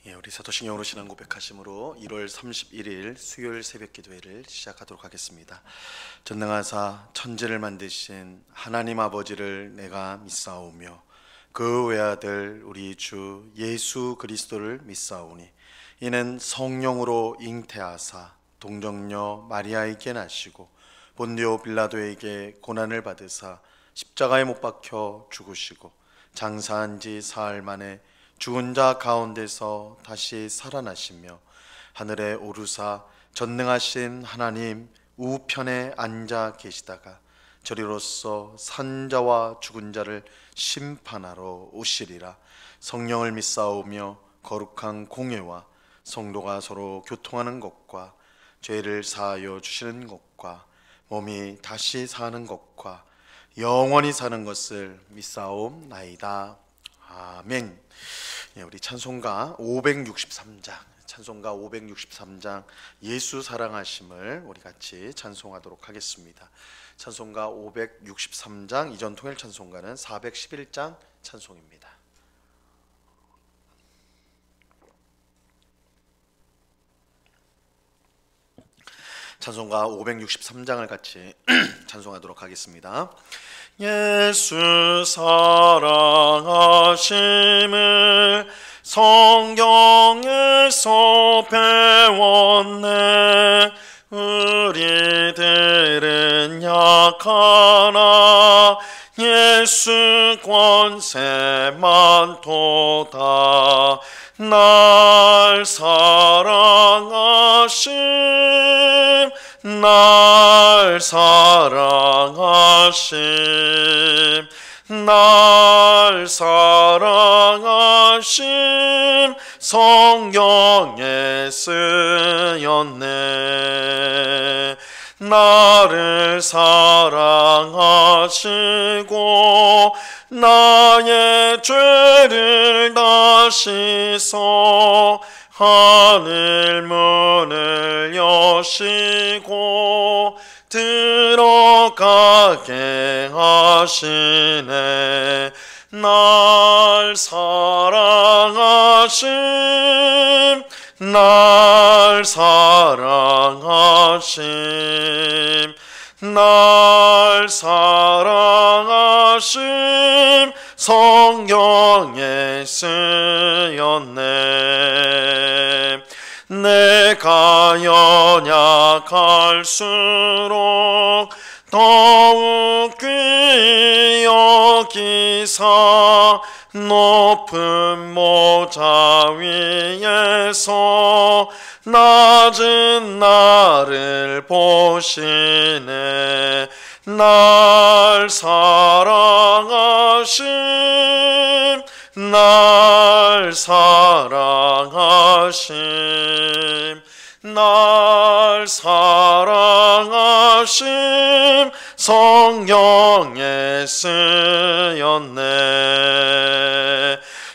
우리 사도신경으로 신앙 고백하심으로 1월 31일 수요일 새벽 기도회를 시작하도록 하겠습니다. 전능하사 천지를 만드신 하나님 아버지를 내가 믿사오며 그 외아들 우리 주 예수 그리스도를 믿사오니 이는 성령으로 잉태하사 동정녀 마리아에게 나시고 본디오 빌라도에게 고난을 받으사 십자가에 못 박혀 죽으시고 장사한 지 사흘 만에 죽은 자 가운데서 다시 살아나시며 하늘에 오르사 전능하신 하나님 우편에 앉아 계시다가 저리로서 산 자와 죽은 자를 심판하러 오시리라. 성령을 믿사오며 거룩한 공회와 성도가 서로 교통하는 것과 죄를 사하여 주시는 것과 몸이 다시 사는 것과 영원히 사는 것을 믿사옵나이다. 아멘. 우리 찬송가 563장 예수 사랑하심을 우리 같이 찬송하도록 하겠습니다. 찬송가 563장 이전 통일 찬송가는 411장 찬송입니다. 찬송가 563장을 같이 찬송하도록 하겠습니다. 예수 사랑하심을 성경에서 배웠네. 우리들은 약하나 예수 권세만 도다. 날 사랑하심 날 사랑하심 날 사랑하심 성경에 쓰였네. 나를 사랑하시고 나의 죄를 다시서 하늘 문을 여시고 들어가게 하시네. 날 사랑하심 날 사랑하심 날 사랑하심 성경에 쓰였네. 내가 연약할수록 더욱 귀히 여기사 높은 모자 위에서 낮은 나를 보시네. 날 사랑하심 날 사랑하심 날 사랑하심 성경에 쓰였네.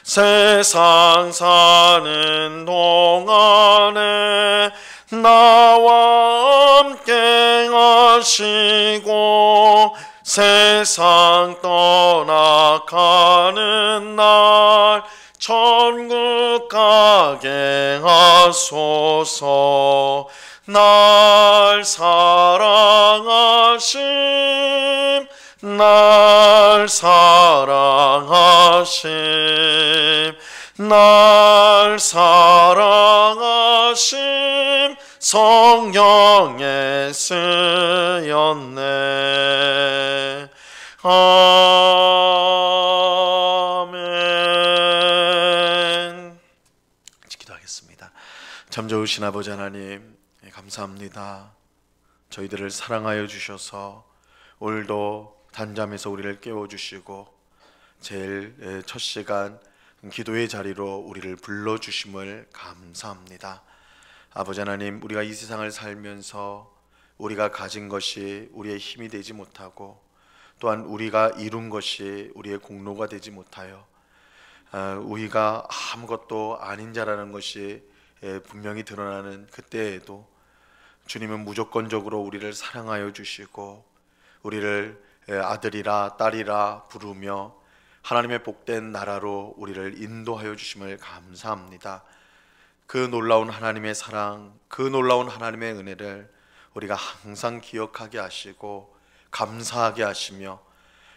세상 사는 동안에 나와 함께 하시고 세상 떠나가는 날 천국 가게 하소서. 날 사랑하심 날 사랑하심 날 사랑하심 성경에 쓰였네. 아멘. 기도하겠습니다. 참 좋으신 아버지 하나님, 감사합니다. 저희들을 사랑하여 주셔서 오늘도 단잠에서 우리를 깨워주시고 제일 첫 시간 기도의 자리로 우리를 불러주심을 감사합니다. 아버지 하나님, 우리가 이 세상을 살면서 우리가 가진 것이 우리의 힘이 되지 못하고 또한 우리가 이룬 것이 우리의 공로가 되지 못하여 우리가 아무것도 아닌 자라는 것이 분명히 드러나는 그때에도 주님은 무조건적으로 우리를 사랑하여 주시고 우리를 아들이라 딸이라 부르며 하나님의 복된 나라로 우리를 인도하여 주심을 감사합니다. 그 놀라운 하나님의 사랑, 그 놀라운 하나님의 은혜를 우리가 항상 기억하게 하시고 감사하게 하시며,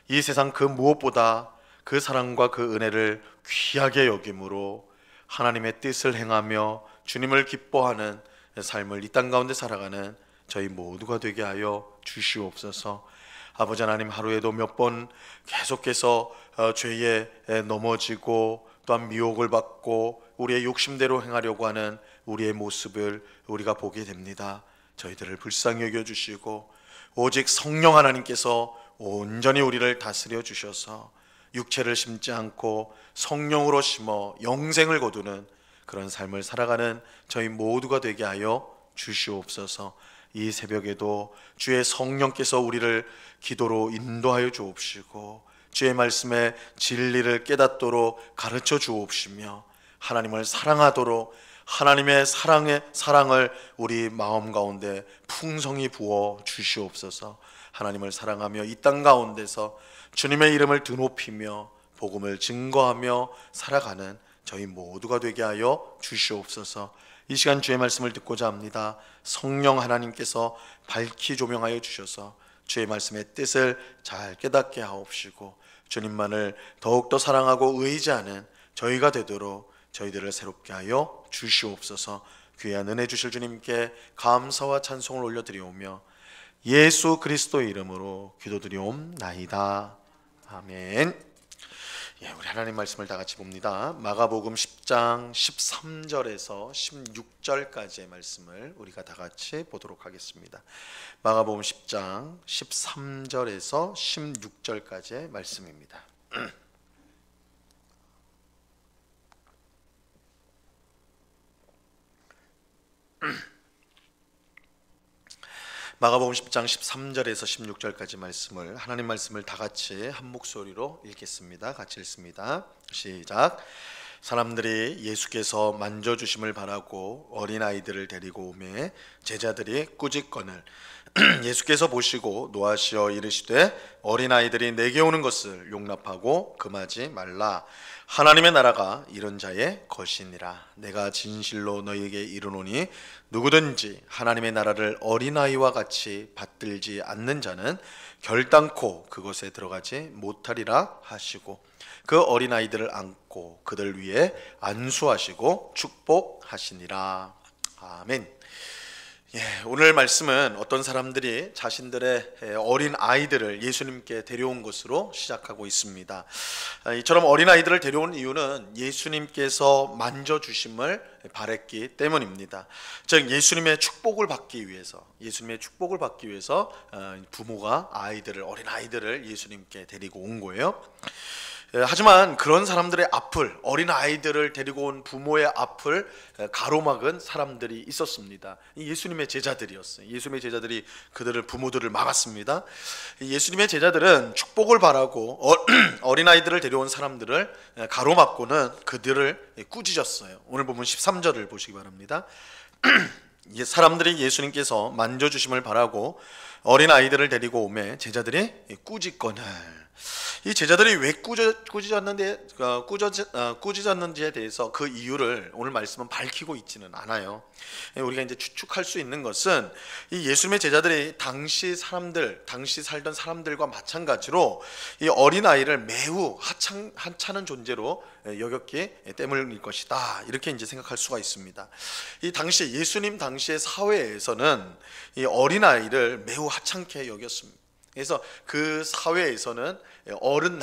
이 세상 그 무엇보다 그 사랑과 그 은혜를 귀하게 여김으로 하나님의 뜻을 행하며 주님을 기뻐하는 삶을 이 땅 가운데 살아가는 저희 모두가 되게 하여 주시옵소서. 아버지 하나님, 하루에도 몇 번 계속해서 죄에 넘어지고 또한 미혹을 받고 우리의 욕심대로 행하려고 하는 우리의 모습을 우리가 보게 됩니다. 저희들을 불쌍히 여겨주시고 오직 성령 하나님께서 온전히 우리를 다스려 주셔서 육체를 심지 않고 성령으로 심어 영생을 거두는 그런 삶을 살아가는 저희 모두가 되게 하여 주시옵소서. 이 새벽에도 주의 성령께서 우리를 기도로 인도하여 주옵시고 주의 말씀의 진리를 깨닫도록 가르쳐 주옵시며 하나님을 사랑하도록 하나님의 사랑을 우리 마음 가운데 풍성히 부어 주시옵소서. 하나님을 사랑하며 이 땅 가운데서 주님의 이름을 드높이며 복음을 증거하며 살아가는 저희 모두가 되게 하여 주시옵소서. 이 시간 주의 말씀을 듣고자 합니다. 성령 하나님께서 밝히 조명하여 주셔서 주의 말씀의 뜻을 잘 깨닫게 하옵시고 주님만을 더욱더 사랑하고 의지하는 저희가 되도록 저희들을 새롭게 하여 주시옵소서. 귀한 은혜 주실 주님께 감사와 찬송을 올려드리오며 예수 그리스도의 이름으로 기도드리옵나이다. 아멘. 우리 하나님 말씀을 다 같이 봅니다. 마가복음 10장 13절에서 16절까지의 말씀을 우리가 다 같이 보도록 하겠습니다. 마가복음 10장 13절에서 16절까지의 말씀입니다. 마가복음 10장 13절에서 16절까지 말씀을, 하나님 말씀을 다 같이 한 목소리로 읽겠습니다. 같이 읽습니다. 시작. 사람들이 예수께서 만져주심을 바라고 어린아이들을 데리고 오매 제자들이 꾸짖거늘 예수께서 보시고 노하시어 이르시되 어린아이들이 내게 오는 것을 용납하고 금하지 말라. 하나님의 나라가 이런 자의 것이니라. 내가 진실로 너희에게 이르노니 누구든지 하나님의 나라를 어린아이와 같이 받들지 않는 자는 결단코 그것에 들어가지 못하리라 하시고 그 어린아이들을 안고 그들 위에 안수하시고 축복하시니라. 아멘. 오늘 말씀은 어떤 사람들이 자신들의 어린 아이들을 예수님께 데려온 것으로 시작하고 있습니다. 이처럼 어린 아이들을 데려온 이유는 예수님께서 만져주심을 바랬기 때문입니다. 즉 예수님의 축복을 받기 위해서 부모가 어린 아이들을 예수님께 데리고 온 거예요. 하지만 그런 사람들의 앞을, 어린 아이들을 데리고 온 부모의 앞을 가로막은 사람들이 있었습니다. 예수님의 제자들이었어요. 예수님의 제자들이 부모들을 막았습니다. 예수님의 제자들은 축복을 바라고 어린 아이들을 데려온 사람들을 가로막고는 그들을 꾸짖었어요. 오늘 보면 13절을 보시기 바랍니다. 사람들이 예수님께서 만져주심을 바라고 어린 아이들을 데리고 오매 제자들이 꾸짖거늘. 이 제자들이 왜 꾸짖었는지에 대해서 그 이유를 오늘 말씀은 밝히고 있지는 않아요. 우리가 이제 추측할 수 있는 것은 이 예수님의 제자들이 당시 살던 사람들과 마찬가지로 이 어린 아이를 매우 하찮은 존재로 여겼기 때문일 것이다. 이렇게 이제 생각할 수가 있습니다. 이 당시 예수님 당시의 사회에서는 이 어린 아이를 매우 하찮게 여겼습니다. 그래서 그 사회에서는 어른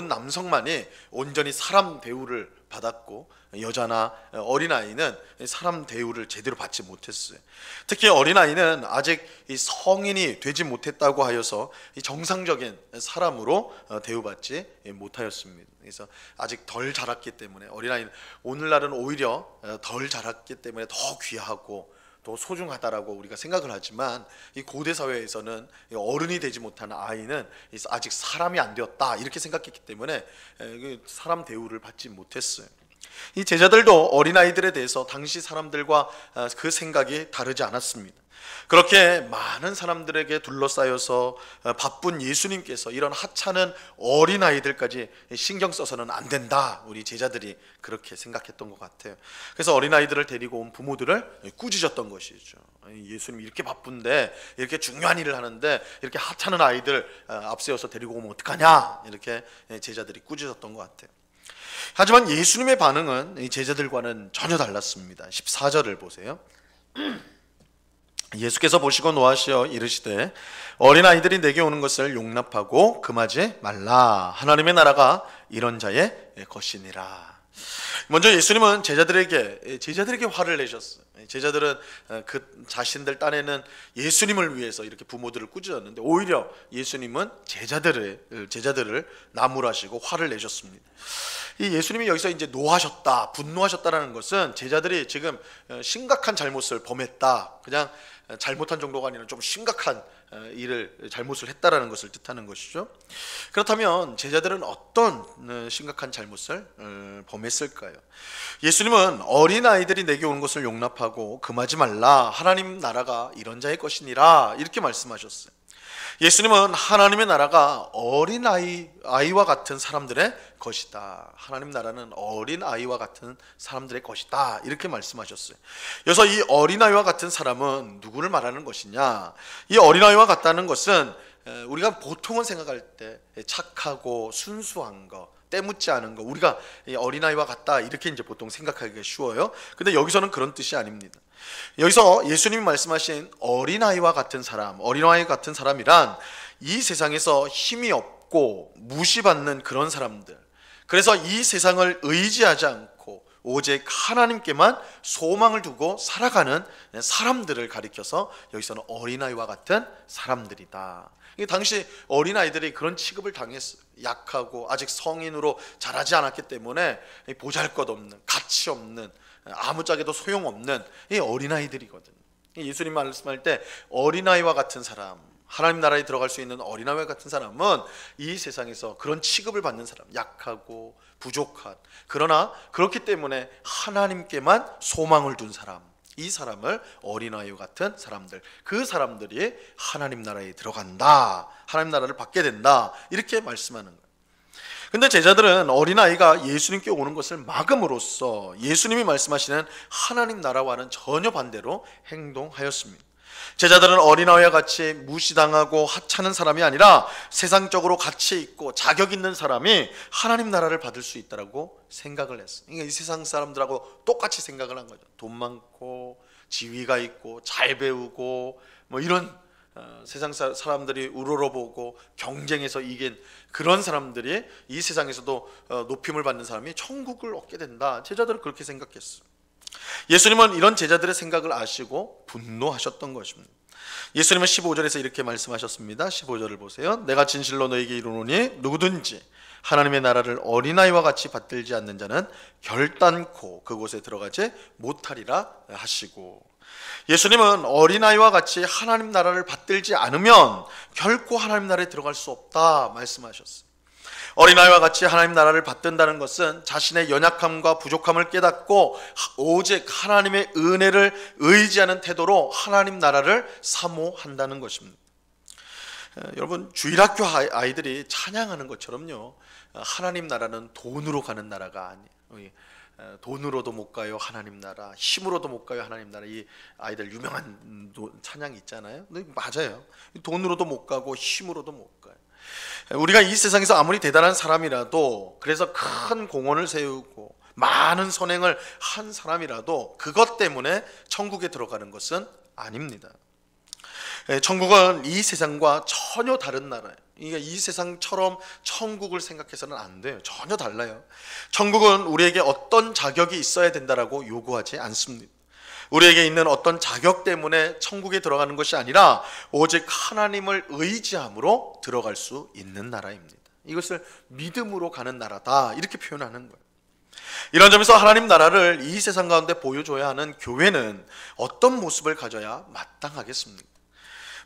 남성만이 온전히 사람 대우를 받았고 여자나 어린아이는 사람 대우를 제대로 받지 못했어요. 특히 어린아이는 아직 성인이 되지 못했다고 하여서 정상적인 사람으로 대우받지 못하였습니다. 그래서 아직 덜 자랐기 때문에 어린아이는 오늘날은 오히려 덜 자랐기 때문에 더 귀하고 더 소중하다라고 우리가 생각을 하지만 이 고대 사회에서는 어른이 되지 못한 아이는 아직 사람이 안 되었다 이렇게 생각했기 때문에 사람 대우를 받지 못했어요. 이 제자들도 어린아이들에 대해서 당시 사람들과 그 생각이 다르지 않았습니다. 그렇게 많은 사람들에게 둘러싸여서 바쁜 예수님께서 이런 하찮은 어린아이들까지 신경 써서는 안 된다, 우리 제자들이 그렇게 생각했던 것 같아요. 그래서 어린아이들을 데리고 온 부모들을 꾸짖었던 것이죠. 예수님이 이렇게 바쁜데, 이렇게 중요한 일을 하는데 이렇게 하찮은 아이들 앞세워서 데리고 오면 어떡하냐, 이렇게 제자들이 꾸짖었던 것 같아요. 하지만 예수님의 반응은 제자들과는 전혀 달랐습니다. 14절을 보세요. 예수께서 보시고 노하시어 이르시되 어린아이들이 내게 오는 것을 용납하고 금하지 말라. 하나님의 나라가 이런 자의 것이니라. 먼저 예수님은 제자들에게 화를 내셨어요. 제자들은 그 자신들 딴에는 예수님을 위해서 이렇게 부모들을 꾸짖었는데, 오히려 예수님은 제자들을 나무라시고 화를 내셨습니다. 이 예수님이 여기서 이제 노하셨다, 분노하셨다라는 것은 제자들이 지금 심각한 잘못을 범했다, 그냥 잘못한 정도가 아니라 좀 심각한 잘못을 했다라는 것을 뜻하는 것이죠. 그렇다면 제자들은 어떤 심각한 잘못을 범했을까요? 예수님은 어린아이들이 내게 오는 것을 용납하고 금하지 말라. 하나님 나라가 이런 자의 것이니라. 이렇게 말씀하셨어요. 예수님은 하나님의 나라가 어린아이와 같은 사람들의 것이다. 하나님 나라는 어린아이와 같은 사람들의 것이다. 이렇게 말씀하셨어요. 여기서 이 어린아이와 같은 사람은 누구를 말하는 것이냐? 이 어린아이와 같다는 것은 우리가 보통은 생각할 때 착하고 순수한 거, 때묻지 않은 거, 우리가 어린아이와 같다 이렇게 이제 보통 생각하기가 쉬워요. 근데 여기서는 그런 뜻이 아닙니다. 여기서 예수님이 말씀하신 어린아이와 같은 사람, 어린아이 같은 사람이란 이 세상에서 힘이 없고 무시받는 그런 사람들, 그래서 이 세상을 의지하지 않고 오직 하나님께만 소망을 두고 살아가는 사람들을 가리켜서 여기서는 어린아이와 같은 사람들이다. 당시 어린아이들이 그런 취급을 당했어요. 약하고 아직 성인으로 자라지 않았기 때문에 보잘것없는, 가치 없는, 아무짝에도 소용없는 이 어린아이들이거든요. 예수님 말씀할 때 어린아이와 같은 사람, 하나님 나라에 들어갈 수 있는 어린아이와 같은 사람은 이 세상에서 그런 취급을 받는 사람, 약하고 부족한, 그러나 그렇기 때문에 하나님께만 소망을 둔 사람, 이 사람을 어린아이와 같은 사람들, 그 사람들이 하나님 나라에 들어간다, 하나님 나라를 받게 된다, 이렇게 말씀하는 거예요. 근데 제자들은 어린아이가 예수님께 오는 것을 막음으로써 예수님이 말씀하시는 하나님 나라와는 전혀 반대로 행동하였습니다. 제자들은 어린아이와 같이 무시당하고 하찮은 사람이 아니라 세상적으로 가치 있고 자격 있는 사람이 하나님 나라를 받을 수 있다고 생각을 했어요. 그러니까 이 세상 사람들하고 똑같이 생각을 한 거죠. 돈 많고 지위가 있고 잘 배우고 뭐 이런 세상 사람들이 우러러보고 경쟁에서 이긴 그런 사람들이 이 세상에서도 높임을 받는 사람이 천국을 얻게 된다. 제자들은 그렇게 생각했어요. 예수님은 이런 제자들의 생각을 아시고 분노하셨던 것입니다. 예수님은 15절에서 이렇게 말씀하셨습니다. 15절을 보세요. 내가 진실로 너에게 이르노니 누구든지 하나님의 나라를 어린아이와 같이 받들지 않는 자는 결단코 그곳에 들어가지 못하리라 하시고, 예수님은 어린아이와 같이 하나님 나라를 받들지 않으면 결코 하나님 나라에 들어갈 수 없다 말씀하셨어요. 어린아이와 같이 하나님 나라를 받든다는 것은 자신의 연약함과 부족함을 깨닫고 오직 하나님의 은혜를 의지하는 태도로 하나님 나라를 사모한다는 것입니다. 여러분, 주일학교 아이들이 찬양하는 것처럼요, 하나님 나라는 돈으로 가는 나라가 아니에요. 돈으로도 못 가요 하나님 나라, 힘으로도 못 가요 하나님 나라. 이 아이들 유명한 찬양이 있잖아요. 맞아요. 돈으로도 못 가고 힘으로도 못 가요. 우리가 이 세상에서 아무리 대단한 사람이라도, 그래서 큰 공원을 세우고 많은 선행을 한 사람이라도 그것 때문에 천국에 들어가는 것은 아닙니다. 천국은 이 세상과 전혀 다른 나라예요. 그러니까 이 세상처럼 천국을 생각해서는 안 돼요. 전혀 달라요. 천국은 우리에게 어떤 자격이 있어야 된다라고 요구하지 않습니다. 우리에게 있는 어떤 자격 때문에 천국에 들어가는 것이 아니라 오직 하나님을 의지함으로 들어갈 수 있는 나라입니다. 이것을 믿음으로 가는 나라다, 이렇게 표현하는 거예요. 이런 점에서 하나님 나라를 이 세상 가운데 보여줘야 하는 교회는 어떤 모습을 가져야 마땅하겠습니까?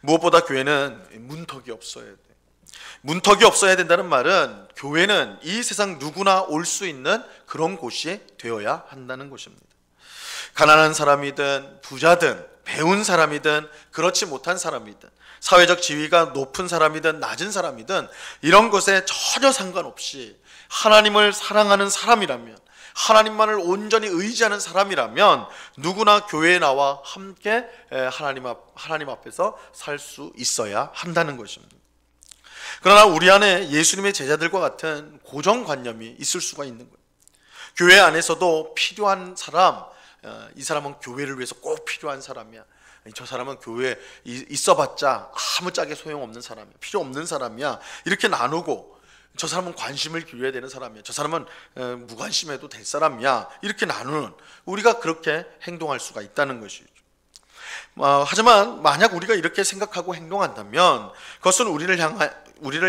무엇보다 교회는 문턱이 없어야 돼요. 문턱이 없어야 된다는 말은 교회는 이 세상 누구나 올 수 있는 그런 곳이 되어야 한다는 것입니다. 가난한 사람이든 부자든 배운 사람이든 그렇지 못한 사람이든 사회적 지위가 높은 사람이든 낮은 사람이든 이런 것에 전혀 상관없이 하나님을 사랑하는 사람이라면, 하나님만을 온전히 의지하는 사람이라면 누구나 교회에 나와 함께 하나님 앞에서 살 수 있어야 한다는 것입니다. 그러나 우리 안에 예수님의 제자들과 같은 고정관념이 있을 수가 있는 거예요. 교회 안에서도 필요한 사람, 이 사람은 교회를 위해서 꼭 필요한 사람이야, 저 사람은 교회에 있어봤자 아무짝에 소용없는 사람이야, 필요 없는 사람이야, 이렇게 나누고, 저 사람은 관심을 기울여야 되는 사람이야, 저 사람은 무관심해도 될 사람이야, 이렇게 나누는, 우리가 그렇게 행동할 수가 있다는 것이죠. 하지만 만약 우리가 이렇게 생각하고 행동한다면 그것은 우리를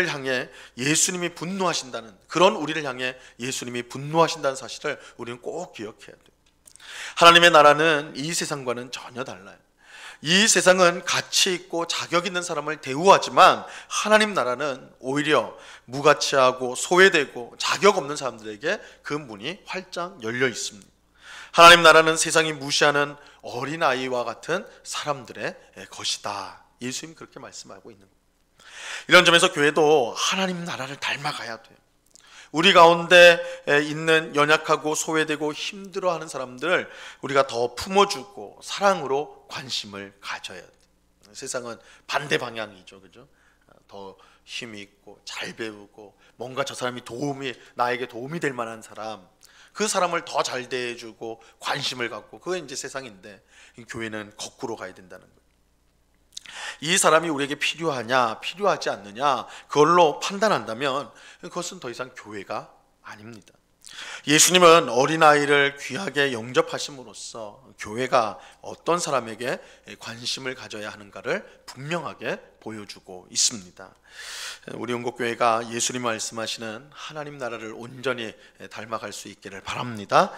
향해 예수님이 분노하신다는, 그런 우리를 향해 예수님이 분노하신다는 사실을 우리는 꼭 기억해야 돼요. 하나님의 나라는 이 세상과는 전혀 달라요. 이 세상은 가치 있고 자격 있는 사람을 대우하지만 하나님 나라는 오히려 무가치하고 소외되고 자격 없는 사람들에게 그 문이 활짝 열려 있습니다. 하나님 나라는 세상이 무시하는 어린아이와 같은 사람들의 것이다. 예수님이 그렇게 말씀하고 있는 거예요. 이런 점에서 교회도 하나님 나라를 닮아가야 돼요. 우리 가운데 있는 연약하고 소외되고 힘들어하는 사람들을 우리가 더 품어주고 사랑으로 관심을 가져야 돼요. 세상은 반대 방향이죠, 그죠? 더 힘이 있고 잘 배우고 뭔가 저 사람이 나에게 도움이 될 만한 사람, 그 사람을 더 잘 대해주고 관심을 갖고, 그게 이제 세상인데 교회는 거꾸로 가야 된다는 거예요. 이 사람이 우리에게 필요하냐 필요하지 않느냐 그걸로 판단한다면 그것은 더 이상 교회가 아닙니다. 예수님은 어린아이를 귀하게 영접하심으로써 교회가 어떤 사람에게 관심을 가져야 하는가를 분명하게 보여주고 있습니다. 우리 온국교회가 예수님 말씀하시는 하나님 나라를 온전히 닮아갈 수 있기를 바랍니다.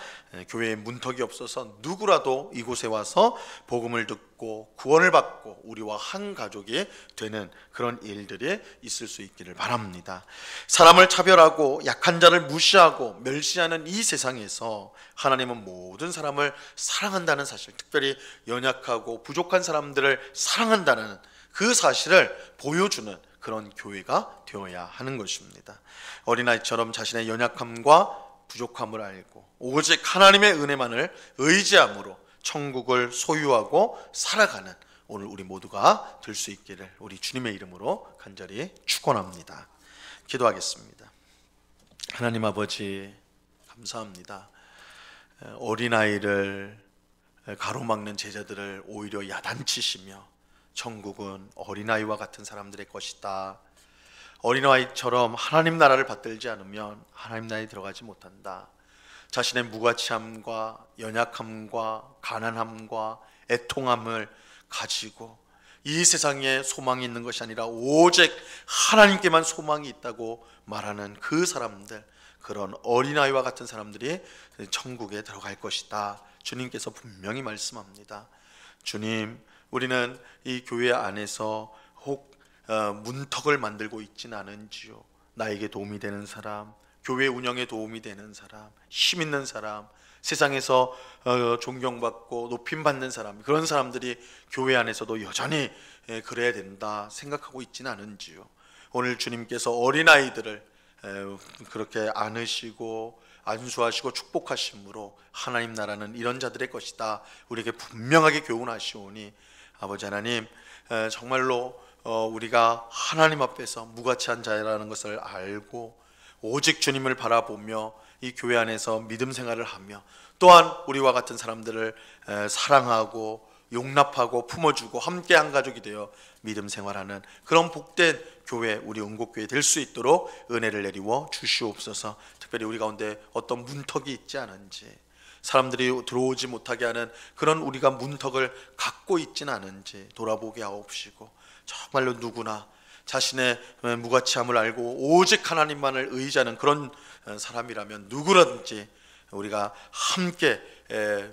교회에 문턱이 없어서 누구라도 이곳에 와서 복음을 듣고 구원을 받고 우리와 한 가족이 되는 그런 일들이 있을 수 있기를 바랍니다. 사람을 차별하고 약한 자를 무시하고 멸시하는 이 세상에서 하나님은 모든 사람을 사랑한다는 사실, 특별히 연약하고 부족한 사람들을 사랑한다는 그 사실을 보여주는 그런 교회가 되어야 하는 것입니다. 어린아이처럼 자신의 연약함과 부족함을 알고 오직 하나님의 은혜만을 의지함으로 천국을 소유하고 살아가는 오늘 우리 모두가 될 수 있기를 우리 주님의 이름으로 간절히 축원합니다. 기도하겠습니다. 하나님 아버지, 감사합니다. 어린아이를 가로막는 제자들을 오히려 야단치시며 천국은 어린아이와 같은 사람들의 것이다, 어린아이처럼 하나님 나라를 받들지 않으면 하나님 나라에 들어가지 못한다, 자신의 무가치함과 연약함과 가난함과 애통함을 가지고 이 세상에 소망이 있는 것이 아니라 오직 하나님께만 소망이 있다고 말하는 그 사람들, 그런 어린아이와 같은 사람들이 천국에 들어갈 것이다, 주님께서 분명히 말씀합니다. 주님, 우리는 이 교회 안에서 혹 문턱을 만들고 있지는 않은지요. 나에게 도움이 되는 사람, 교회 운영에 도움이 되는 사람, 힘 있는 사람, 세상에서 존경받고 높임받는 사람, 그런 사람들이 교회 안에서도 여전히 그래야 된다 생각하고 있지는 않은지요. 오늘 주님께서 어린아이들을 그렇게 안으시고 안수하시고 축복하심으로 하나님 나라는 이런 자들의 것이다 우리에게 분명하게 교훈하시오니, 아버지 하나님, 정말로 우리가 하나님 앞에서 무가치한 자라는 것을 알고 오직 주님을 바라보며 이 교회 안에서 믿음 생활을 하며 또한 우리와 같은 사람들을 사랑하고 용납하고 품어주고 함께 한 가족이 되어 믿음 생활하는 그런 복된 교회, 우리 온국교회 될 수 있도록 은혜를 내리워 주시옵소서. 특별히 우리 가운데 어떤 문턱이 있지 않은지, 사람들이 들어오지 못하게 하는 그런 우리가 문턱을 갖고 있지는 않은지 돌아보게 하옵시고, 정말로 누구나 자신의 무가치함을 알고 오직 하나님만을 의지하는 그런 사람이라면 누구든지 우리가 함께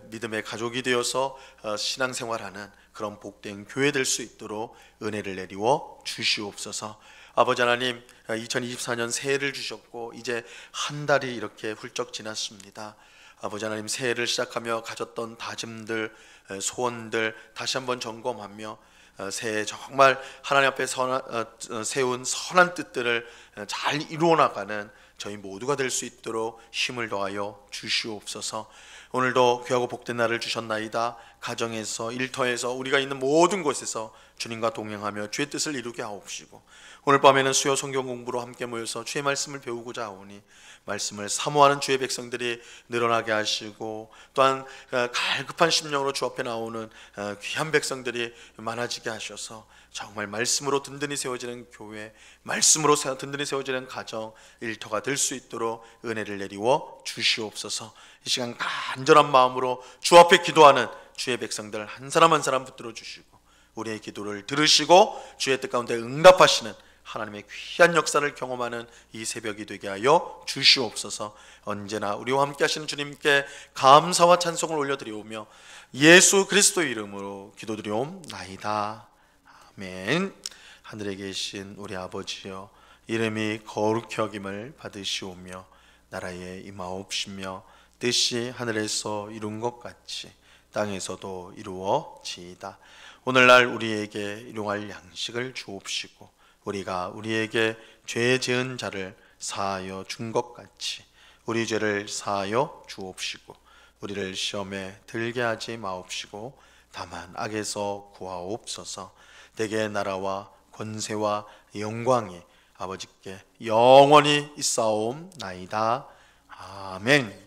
믿음의 가족이 되어서 신앙생활하는 그런 복된 교회 될 수 있도록 은혜를 내리워 주시옵소서. 아버지 하나님, 2024년 새해를 주셨고 이제 한 달이 이렇게 훌쩍 지났습니다. 아버지 하나님, 새해를 시작하며 가졌던 다짐들, 소원들 다시 한번 점검하며 새해 정말 하나님 앞에 세운 선한 뜻들을 잘 이루어 나가는 저희 모두가 될 수 있도록 힘을 더하여 주시옵소서. 오늘도 귀하고 복된 날을 주셨나이다. 가정에서, 일터에서, 우리가 있는 모든 곳에서 주님과 동행하며 주의 뜻을 이루게 하옵시고, 오늘 밤에는 수요 성경 공부로 함께 모여서 주의 말씀을 배우고자 하오니 말씀을 사모하는 주의 백성들이 늘어나게 하시고, 또한 갈급한 심령으로 주 앞에 나오는 귀한 백성들이 많아지게 하셔서 정말 말씀으로 든든히 세워지는 교회, 말씀으로 든든히 세워지는 가정, 일터가 될 수 있도록 은혜를 내리워 주시옵소서. 이 시간 간절한 마음으로 주 앞에 기도하는 주의 백성들 한 사람 한 사람 붙들어 주시고, 우리의 기도를 들으시고 주의 뜻 가운데 응답하시는 하나님의 귀한 역사를 경험하는 이 새벽이 되게 하여 주시옵소서. 언제나 우리와 함께 하시는 주님께 감사와 찬송을 올려드리오며 예수 그리스도의 이름으로 기도드리옵나이다. 아멘. 하늘에 계신 우리 아버지여, 이름이 거룩히 여김을 받으시오며 나라에 임하옵시며 뜻이 하늘에서 이룬 것 같이 땅에서도 이루어지이다. 오늘날 우리에게 일용할 양식을 주옵시고, 우리가 우리에게 죄 지은 자를 사하여 준 것 같이 우리 죄를 사하여 주옵시고, 우리를 시험에 들게 하지 마옵시고 다만 악에서 구하옵소서. 대개 나라와 권세와 영광이 아버지께 영원히 있사옵나이다. 아멘.